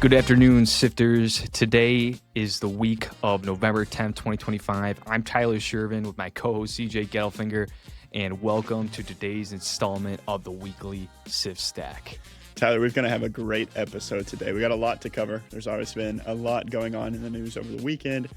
Good afternoon, Sifters. Today is the week of November 10th, 2025. I'm Tyler Sherven with my co-host CJ Gettelfinger, and welcome to today's installment of the Weekly Sift Stack. Tyler, we're going to have a great episode today. We got a lot to cover. There's always been a lot going on in the news over the weekend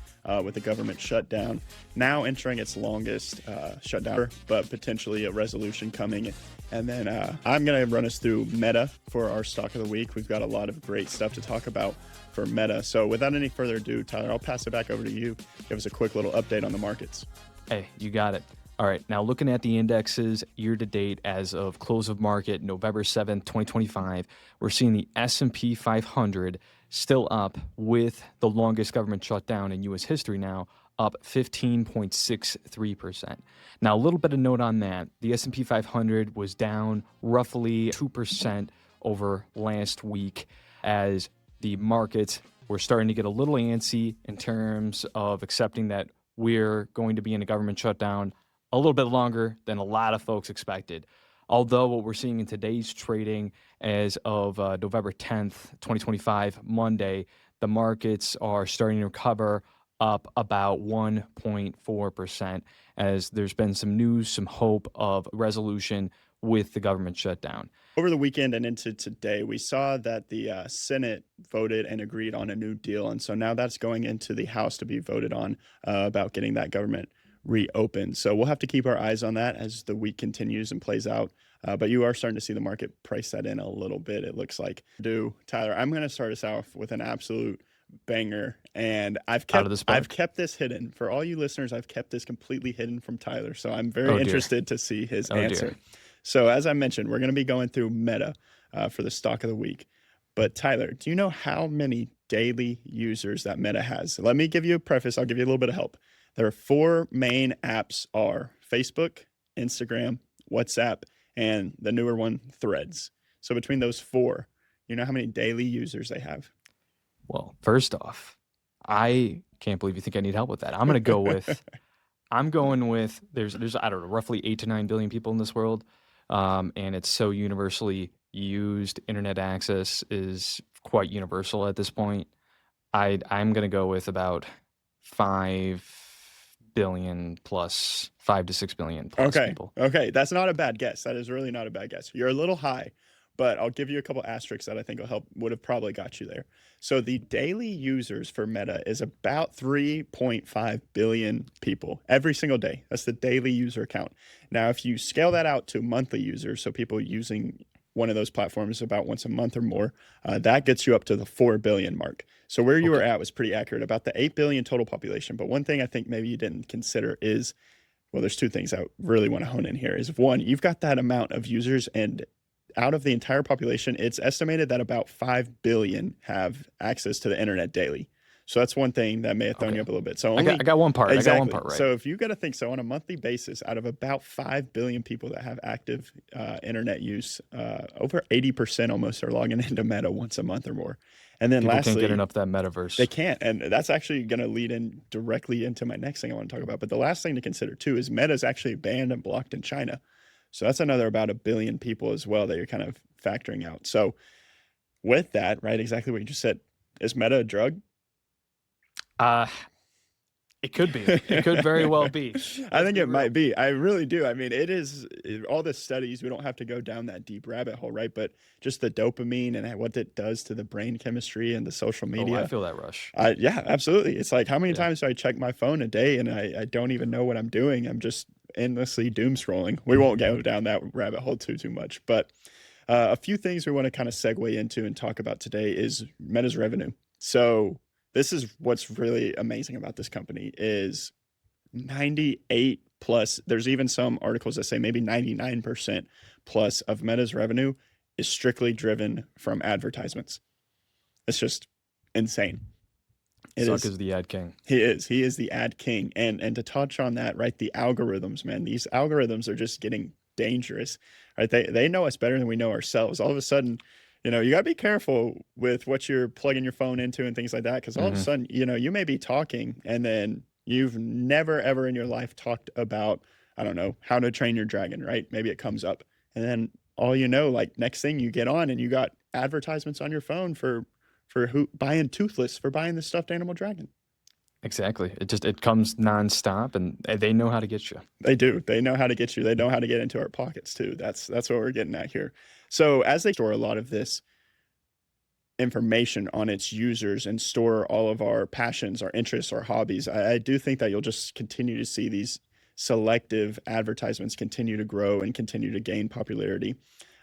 with the government shutdown. Now entering its longest shutdown, but potentially a resolution coming. And then I'm going to run us through Meta for our stock of the week. We've got a lot of great stuff to talk about for Meta. So without any further ado, Tyler, I'll pass it back over to you. Give us a quick little update on the markets. Hey, you got it. All right, now looking at the indexes year to date as of close of market, November 7th, 2025, we're seeing the S&P 500 still up with the longest government shutdown in U.S. history now, up 15.63%. Now, a little bit of note on that. The S&P 500 was down roughly 2% over last week as the markets were starting to get a little antsy in terms of accepting that we're going to be in a government shutdown a little bit longer than a lot of folks expected. Although what we're seeing in today's trading as of November 10th, 2025, Monday, the markets are starting to recover up about 1.4% as there's been some news, some hope of resolution with the government shutdown. Over the weekend and into today, we saw that the Senate voted and agreed on a new deal. And so now that's going into the House to be voted on about getting that government reopened. So we'll have to keep our eyes on that as the week continues and plays out. But you are starting to see the market price that in a little bit, it looks like. Tyler, I'm going to start us off with an absolute banger. And I've kept this hidden. For all you listeners, I've kept this completely hidden from Tyler. So I'm very interested to see his answer. So as I mentioned, we're going to be going through Meta for the stock of the week. But Tyler, do you know how many daily users that Meta has? Let me give you a preface. I'll give you a little bit of help. There are four main apps are Facebook, Instagram, WhatsApp, and the newer one, Threads. So between those four, you know how many daily users they have? Well, first off, I can't believe you think I need help with that. I'm going to go with, there's I don't know, roughly 8 to 9 billion people in this world. And it's so universally used. Internet access is quite universal at this point. I'm going to go with about 5 billion plus, 5 to 6 billion plus people. Okay, that's not a bad guess. That is really not a bad guess. You're a little high, but I'll give you a couple asterisks that I think would have probably got you there. So the daily users for Meta is about 3.5 billion people every single day. That's the daily user count. Now, if you scale that out to monthly users, so people using one of those platforms about once a month or more, that gets you up to the 4 billion mark. So where you were at was pretty accurate about the 8 billion total population. But one thing I think maybe you didn't consider is, well, there's two things I really want to hone in here is one, you've got that amount of users, and out of the entire population, it's estimated that about 5 billion have access to the internet daily. So that's one thing that may have thrown you up a little bit. So I got one part. Exactly. I got one part right. So if you got to think so on a monthly basis, out of about 5 billion people that have active internet use, over 80% almost are logging into Meta once a month or more. And then people lastly, can't get enough of that metaverse. They can't. And that's actually going to lead in directly into my next thing I want to talk about. But the last thing to consider too is Meta is actually banned and blocked in China. So that's another about 1 billion people as well that you're kind of factoring out. So with that, right, exactly what you just said, is Meta a drug? It could be. It could very well be. I think it might be. I really do. I mean, it is all the studies. We don't have to go down that deep rabbit hole, right? But just the dopamine and what it does to the brain chemistry and the social media. Oh, I feel that rush. Yeah, absolutely. It's like, how many times do I check my phone a day and I don't even know what I'm doing? I'm just endlessly doom scrolling. We won't go down that rabbit hole too much. But a few things we want to kind of segue into and talk about today is Meta's revenue. So this is what's really amazing about this company is 98 plus, there's even some articles that say maybe 99% plus of Meta's revenue is strictly driven from advertisements. It's just insane. Zuck is the ad king. He is the ad king. And to touch on that, right, the algorithms, man, these algorithms are just getting dangerous, right? They know us better than we know ourselves. All of a sudden, you know, you got to be careful with what you're plugging your phone into and things like that. Because all of a sudden, you know, you may be talking and then you've never, ever in your life talked about, I don't know, how to train your dragon, right? Maybe it comes up. And then all you know, like next thing you get on and you got advertisements on your phone for for who buying Toothless for buying the stuffed animal dragon. Exactly. It comes nonstop, and they know how to get you. They do. They know how to get you. They know how to get into our pockets too. That's what we're getting at here. So as they store a lot of this information on its users and store all of our passions, our interests, our hobbies, I do think that you'll just continue to see these selective advertisements continue to grow and continue to gain popularity.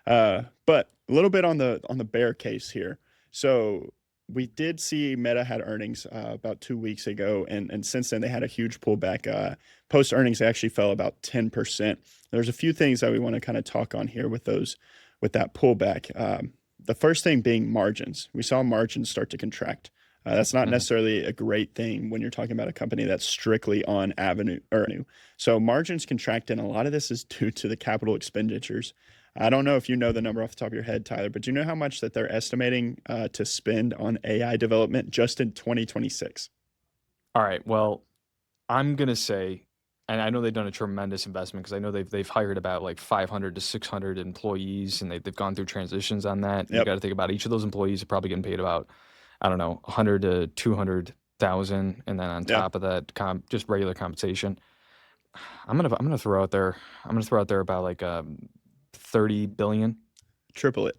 But a little bit on the bear case here. So we did see Meta had earnings about 2 weeks ago, and since then they had a huge pullback. Post earnings, they actually fell about 10%. There's a few things that we want to kind of talk on here with that pullback. The first thing being margins. We saw margins start to contract. That's not necessarily a great thing when you're talking about a company that's strictly on revenue. So margins contract, and a lot of this is due to the capital expenditures. I don't know if you know the number off the top of your head, Tyler, but do you know how much that they're estimating to spend on AI development just in 2026? All right. Well, I'm gonna say, and I know they've done a tremendous investment because I know they've hired about like 500 to 600 employees, and they've gone through transitions on that. You Yep. got to think about each of those employees are probably getting paid about, I don't know, 100 to 200,000, and then on Yeah. top of that, just regular compensation. I'm gonna throw out there. I'm gonna throw out there about like 30 billion. Triple it.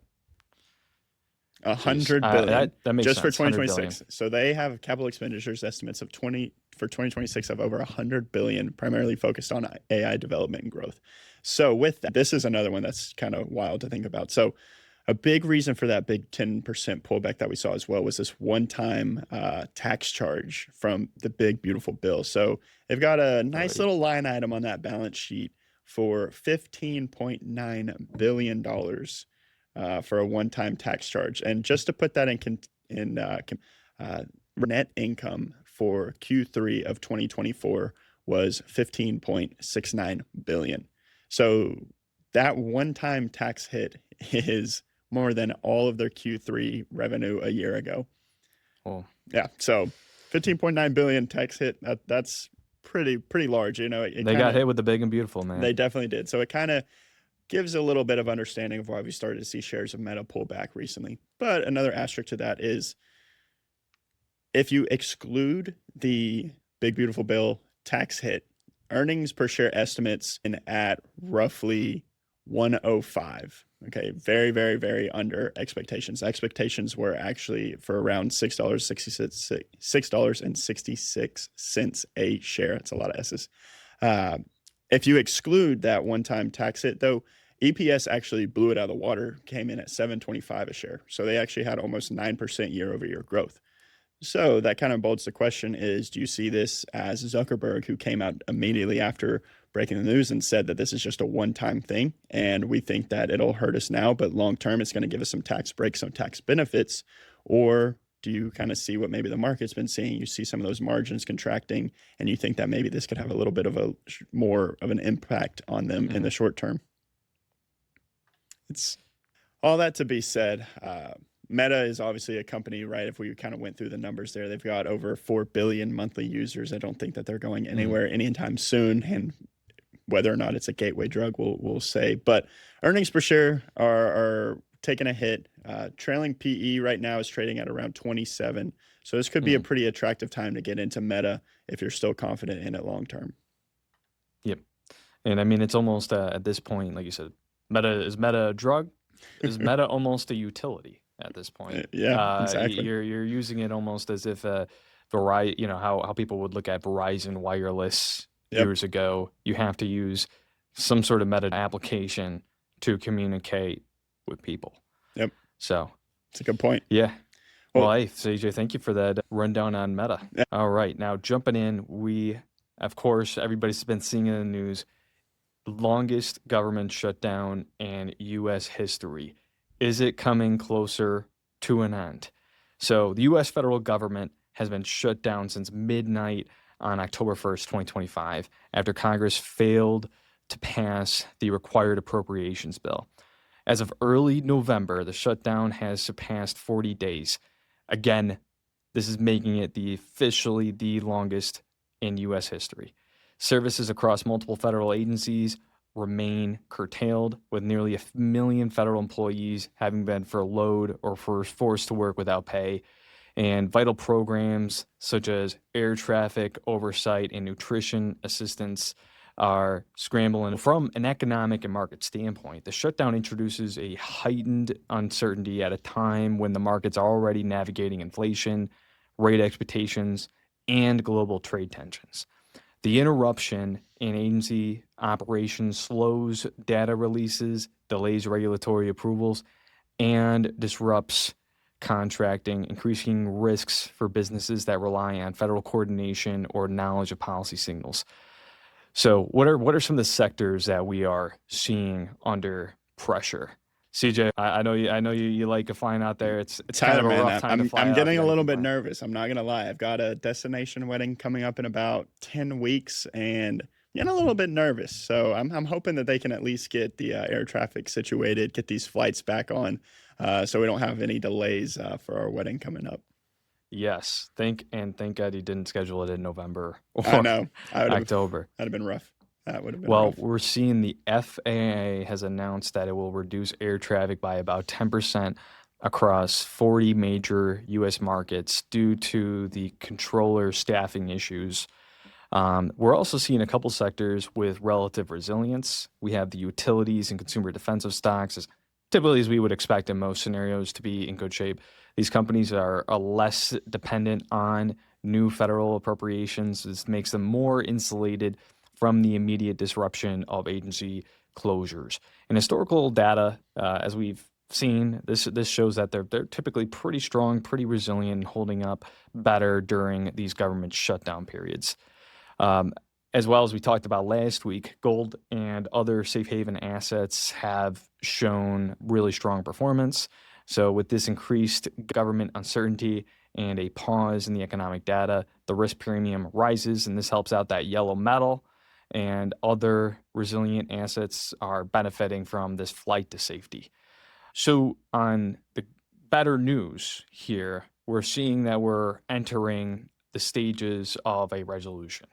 Jeez. 100 billion That makes just for sense. 100 billion. 2026. So they have capital expenditures estimates for 2026 of over 100 billion, primarily focused on AI development and growth. So with that, this is another one that's kind of wild to think about. So a big reason for that big 10% pullback that we saw as well was this one-time tax charge from the big beautiful bill. So they've got a nice little line item on that balance sheet for $15.9 billion for a one-time tax charge. And just to put that in net income for Q3 of 2024 was 15.69 billion. So that one-time tax hit is more than all of their Q3 revenue a year ago. Oh. Yeah. So 15.9 billion tax hit. That's pretty large. You know, they got hit with the big and beautiful, man. They definitely did. So it kind of gives a little bit of understanding of why we started to see shares of Meta pull back recently. But another asterisk to that is if you exclude the big beautiful bill tax hit, earnings per share estimates in at roughly 105. Okay, very, very, very under expectations. Expectations were actually for around $6.66 a share. It's a lot of S's. If you exclude that one-time tax hit, though, EPS actually blew it out of the water, came in at $7.25 a share. So they actually had almost 9% year-over-year growth. So that kind of bolts the question is, do you see this as Zuckerberg, who came out immediately after breaking the news and said that this is just a one-time thing, and we think that it'll hurt us now, but long-term it's going to give us some tax breaks, some tax benefits? Or do you kind of see what maybe the market's been seeing? You see some of those margins contracting, and you think that maybe this could have a little bit of more of an impact on them in the short term? It's all that to be said. Meta is obviously a company, right? If we kind of went through the numbers there, they've got over 4 billion monthly users. I don't think that they're going anywhere anytime soon. And whether or not it's a gateway drug, we'll say. But earnings per share are taking a hit. Trailing PE right now is trading at around 27. So this could be a pretty attractive time to get into Meta if you're still confident in it long term. Yep. And I mean, it's almost at this point, like you said, is Meta a drug? Is Meta almost a utility at this point? Yeah, exactly. You're using it almost as if Verizon, you know, how people would look at Verizon Wireless years ago. You have to use some sort of Meta application to communicate with people. Yep. So it's a good point. Yeah. Well, hey, CJ, thank you for that rundown on Meta. Yeah. All right. Now, jumping in, of course, everybody's been seeing in the news, longest government shutdown in U.S. history. Is it coming closer to an end? So the U.S. federal government has been shut down since midnight on October 1st, 2025, after Congress failed to pass the required appropriations bill. As of early November, the shutdown has surpassed 40 days. Again, this is making it officially the longest in U.S. history. Services across multiple federal agencies remain curtailed, with nearly 1 million federal employees having been furloughed or forced to work without pay. And vital programs such as air traffic oversight and nutrition assistance are scrambling. From an economic and market standpoint, the shutdown introduces a heightened uncertainty at a time when the markets are already navigating inflation, rate expectations, and global trade tensions. The interruption in agency operations slows data releases, delays regulatory approvals, and disrupts contracting, increasing risks for businesses that rely on federal coordination or knowledge of policy signals. So, what are some of the sectors that we are seeing under pressure? CJ, I know you like flying out there. It's kind Tyler, of a man, rough time to fly I'm out. getting You a gotta little keep bit flying. nervous. I'm not gonna lie. I've got a destination wedding coming up in about 10 weeks, and getting a little bit nervous. So I'm hoping that they can at least get the air traffic situated, get these flights back on, so we don't have any delays for our wedding coming up. Yes, thank God you didn't schedule it in November I or know. October. That'd have been rough. That would have been Well, rough. we're seeing the FAA has announced that it will reduce air traffic by about 10% across 40 major U.S. markets due to the controller staffing issues. We're also seeing a couple sectors with relative resilience. We have the utilities and consumer defensive stocks, as typically as we would expect in most scenarios, to be in good shape. These companies are less dependent on new federal appropriations. This makes them more insulated from the immediate disruption of agency closures. And historical data, as we've seen, this shows that they're typically pretty strong, pretty resilient, and holding up better during these government shutdown periods. Um, as well as we talked about last week, gold and other safe haven assets have shown really strong performance. So, with this increased government uncertainty and a pause in the economic data, the risk premium rises, and this helps out that yellow metal. And other resilient assets are benefiting from this flight to safety. So, on the better news here, we're seeing that we're entering the stages of a resolution.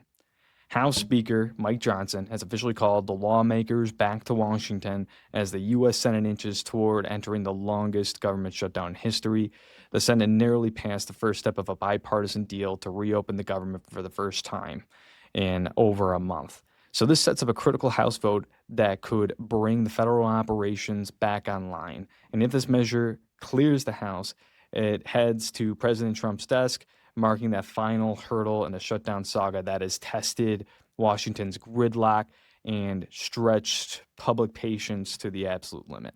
House Speaker Mike Johnson has officially called the lawmakers back to Washington as the U.S. Senate inches toward entering the longest government shutdown in history. The Senate narrowly passed the first step of a bipartisan deal to reopen the government for the first time in over a month. So this sets up a critical House vote that could bring the federal operations back online. And if this measure clears the House, it heads to President Trump's desk, marking that final hurdle in the shutdown saga that has tested Washington's gridlock and stretched public patience to the absolute limit.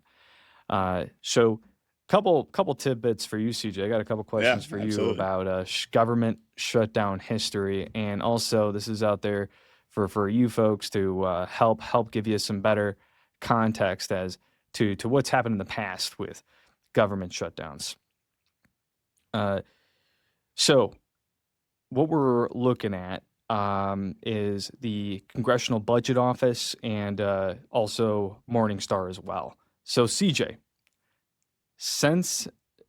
So, couple tidbits for you, CJ. I got a couple Yeah, questions for you absolutely. about government shutdown history, and also this is out there for you folks to help give you some better context as to what's happened in the past with government shutdowns. Uh, so, what we're looking at is the Congressional Budget Office and also Morningstar as well. So, CJ, since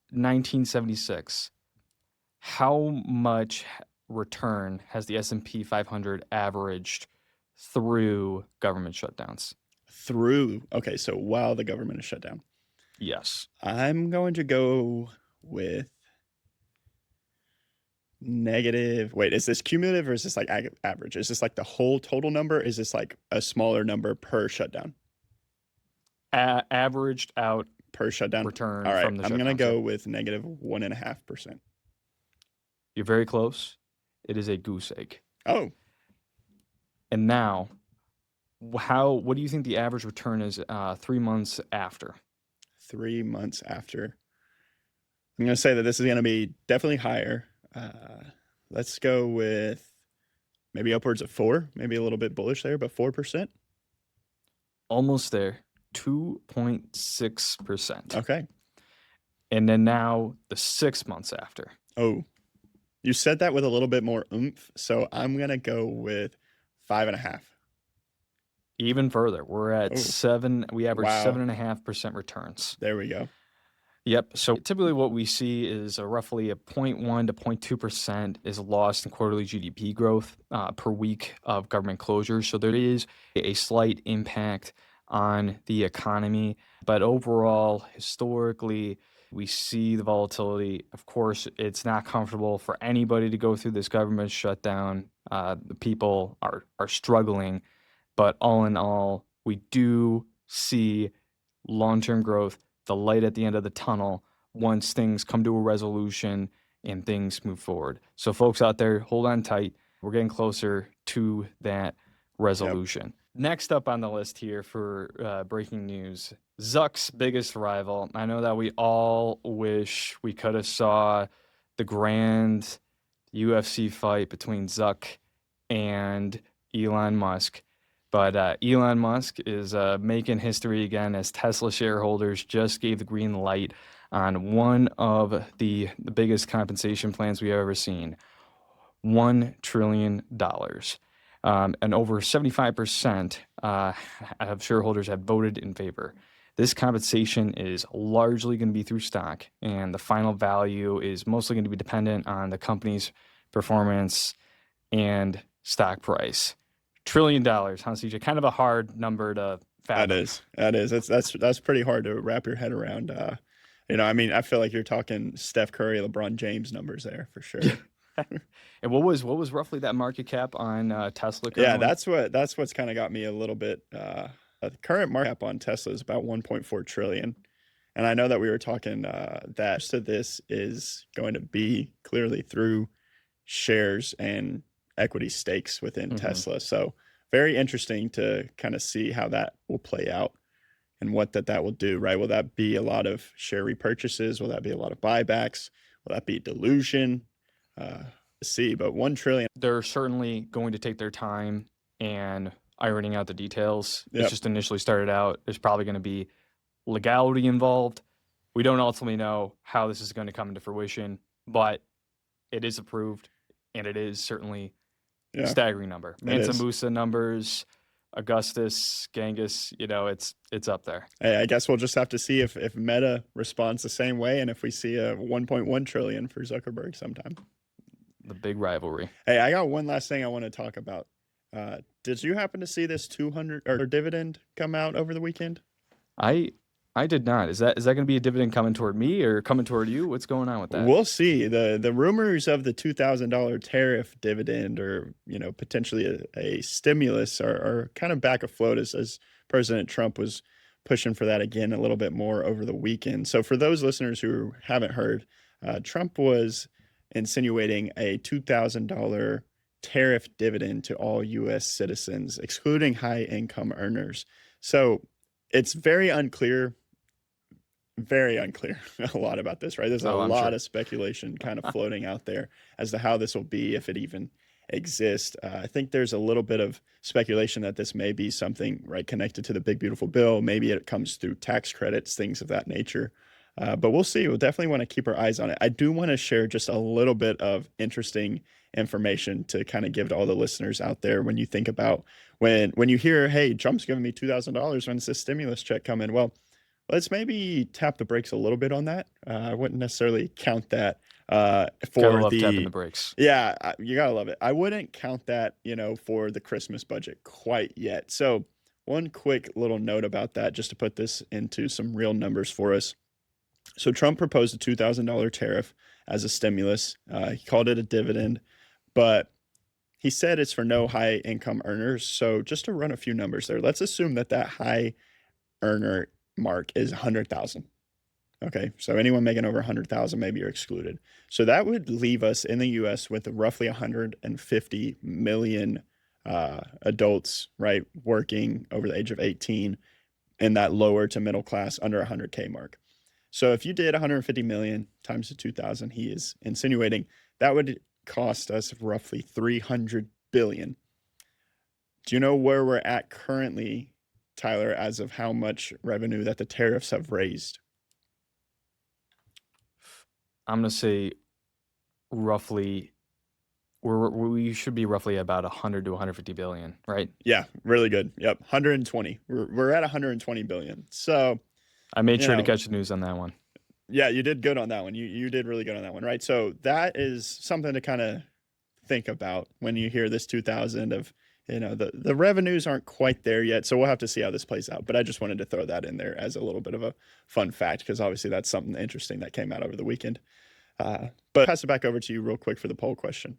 1976, how much return has the S&P 500 averaged through government shutdowns? Okay, so while the government is shut down, Yes. I'm going to go with negative. Wait, is this cumulative or is this like average? Is this like the whole total number? Is this like a smaller number per shutdown? Averaged out Per shutdown. return All right, from the I'm gonna shutdowns. Yep. go with negative 1.5%. You're very close. It is a goose egg. Oh, And now, what do you think the average return is 3 months after? 3 months after. I'm gonna say that this is gonna be definitely higher. Let's go with maybe upwards of 4, maybe a little bit bullish there, but 4%. Almost there, 2.6%. Okay. And then now the 6 months after. Oh, you said that with a little bit more oomph, so I'm gonna go with 5.5. Even further, we're at Oh, seven. We average wow. 7.5% returns. There we go. Yep. So typically what we see is roughly a 0.1 to 0.2% is lost in quarterly GDP growth per week of government closures. So there is a slight impact on the economy. But overall, historically, we see the volatility. Of course, it's not comfortable for anybody to go through this government shutdown. The people are struggling. But all in all, we do see long-term growth, the light at the end of the tunnel once things come to a resolution and things move forward. So folks out there, hold on tight. We're getting closer to that Yep. resolution. Next up on the list here for breaking news, Zuck's biggest rival. I know that we all wish we could have saw the grand UFC fight between Zuck and Elon Musk. But Elon Musk is making history again as Tesla shareholders just gave the green light on one of the biggest compensation plans we've ever seen, $1 trillion. And over 75% of shareholders have voted in favor. This compensation is largely going to be through stock, and the final value is mostly going to be dependent on the company's performance and stock price. $1 trillion, huh, CJ? Kind of a hard number to fathom. That is. That's pretty hard to wrap your head around. I mean, I feel like you're talking Steph Curry, LeBron James numbers there for sure. And what was roughly that market cap on Tesla currently? Yeah, that's what's kind of got me a little bit. The current market cap on Tesla is about 1.4 trillion, and I know that we were talking that so this is going to be clearly through shares and equity stakes within Tesla. So very interesting to kind of see how that will play out and what that will do, right? Will that be a lot of share repurchases? Will that be a lot of buybacks? Will that be dilution? See, but 1 trillion. They're certainly going to take their time and ironing out the details. Yep. It's just initially started out. There's probably going to be legality involved. We don't ultimately know how this is going to come into fruition, but it is approved, and it is certainly a staggering number. Mansa Musa numbers, Augustus, Genghis, it's up there. Hey, I guess we'll just have to see if Meta responds the same way and if we see a 1.1 trillion for Zuckerberg sometime. The big rivalry. Hey, I got one last thing I want to talk about. Did you happen to see this 200 or dividend come out over the weekend? I did not. Is that going to be a dividend coming toward me or coming toward you? What's going on with that? We'll see. The rumors of the $2,000 tariff dividend or potentially a stimulus are kind of back afloat as President Trump was pushing for that again a little bit more over the weekend. So for those listeners who haven't heard, Trump was insinuating a $2,000 tariff dividend to all U.S. citizens, excluding high-income earners. So it's very unclear a lot about this, right? There's a lot of speculation kind of floating out there as to how this will be, if it even exists. I think there's a little bit of speculation that this may be something, right, connected to the big, beautiful bill. Maybe it comes through tax credits, things of that nature. But we'll see. We'll definitely want to keep our eyes on it. I do want to share just a little bit of interesting information to kind of give to all the listeners out there when you think about when you hear, hey, Trump's giving me $2,000 when's this stimulus check coming? Well, let's maybe tap the brakes a little bit on that. I wouldn't necessarily count that for tapping the brakes. Yeah, you gotta love it. I wouldn't count that, for the Christmas budget quite yet. So one quick little note about that, just to put this into some real numbers for us. So Trump proposed a $2,000 tariff as a stimulus. He called it a dividend, but he said it's for no high income earners. So just to run a few numbers there, let's assume that high earner mark is 100,000. Okay, so anyone making over 100,000, maybe you're excluded. So that would leave us in the U.S. with roughly 150 million adults, right, working over the age of 18 in that lower to middle class under 100K mark. So if you did 150 million times the 2,000, he is insinuating that would cost us roughly 300 billion. Do you know where we're at currently, Tyler, as of how much revenue that the tariffs have raised? I'm going to say roughly, we should be roughly about 100 to 150 billion, right? Yeah, really good. Yep, 120. We're at 120 billion. So I made sure to catch the news on that one. Yeah, you did good on that one. You did really good on that one, right? So that is something to kind of think about when you hear this 2000 of, the revenues aren't quite there yet. So we'll have to see how this plays out. But I just wanted to throw that in there as a little bit of a fun fact, because obviously that's something interesting that came out over the weekend. But pass it back over to you real quick for the poll question.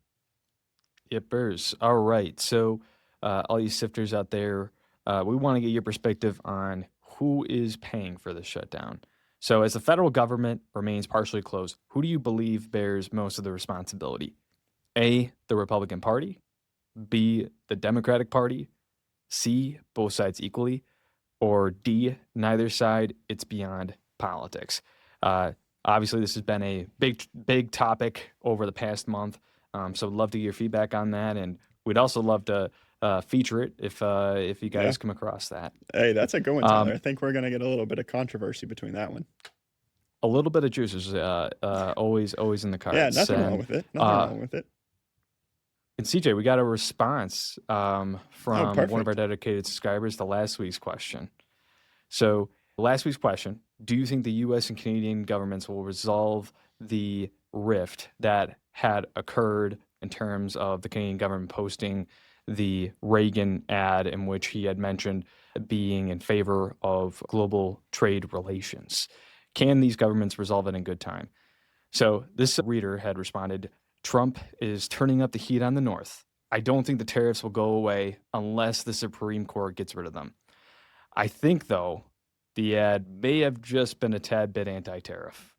Yippers. All right. So, all you sifters out there, we want to get your perspective on who is paying for the shutdown. So, as the federal government remains partially closed, who do you believe bears most of the responsibility? A, the Republican Party, B, the Democratic Party, C, both sides equally, or D, neither side, it's beyond politics. Obviously, this has been a big topic over the past month, so we'd love to get your feedback on that, and we'd also love to feature it if you guys come across that. Hey, that's a good one, Tyler. I think we're going to get a little bit of controversy between that one. A little bit of juice is always in the cards. Yeah, nothing wrong with it. Nothing wrong with it. And CJ, we got a response from one of perfect. our dedicated subscribers to last week's question. So last week's question, do you think the U.S. and Canadian governments will resolve the rift that had occurred in terms of the Canadian government posting the Reagan ad in which he had mentioned being in favor of global trade relations? Can these governments resolve it in good time? So this reader had responded, Trump is turning up the heat on the North. I don't think the tariffs will go away unless the Supreme Court gets rid of them. I think, though, the ad may have just been a tad bit anti-tariff.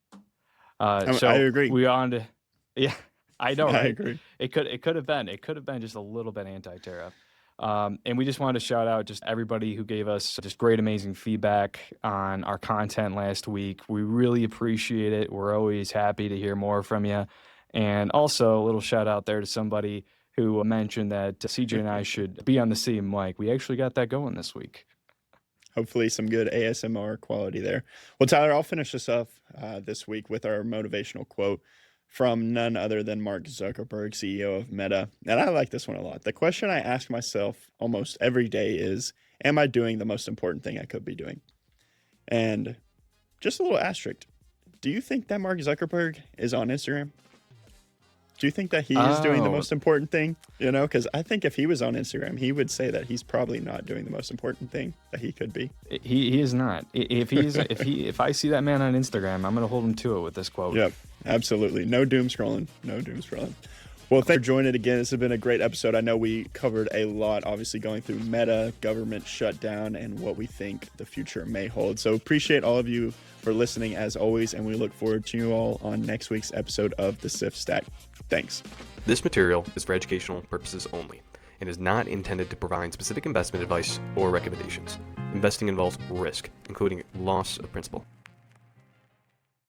So I agree. We on to, yeah, I know, right? I agree. It could have been just a little bit anti-tariff. And we just wanted to shout out just everybody who gave us just great, amazing feedback on our content last week. We really appreciate it. We're always happy to hear more from you. And also a little shout out there to somebody who mentioned that CJ and I should be on the same mic. We actually got that going this week. Hopefully some good ASMR quality there. Well, Tyler, I'll finish this off this week with our motivational quote from none other than Mark Zuckerberg, CEO of Meta. And I like this one a lot. The question I ask myself almost every day is, am I doing the most important thing I could be doing? And just a little asterisk. Do you think that Mark Zuckerberg is on Instagram? Do you think that he is doing the most important thing? Because I think if he was on Instagram, he would say that he's probably not doing the most important thing that he could be. He is not. If I see that man on Instagram, I'm going to hold him to it with this quote. Yep, absolutely. No doom scrolling. No doom scrolling. Well, thanks for joining again. This has been a great episode. I know we covered a lot, obviously going through Meta, government shutdown, and what we think the future may hold. So appreciate all of you for listening as always, and we look forward to you all on next week's episode of the Sift Stack. Thanks. This material is for educational purposes only and is not intended to provide specific investment advice or recommendations. Investing involves risk, including loss of principal.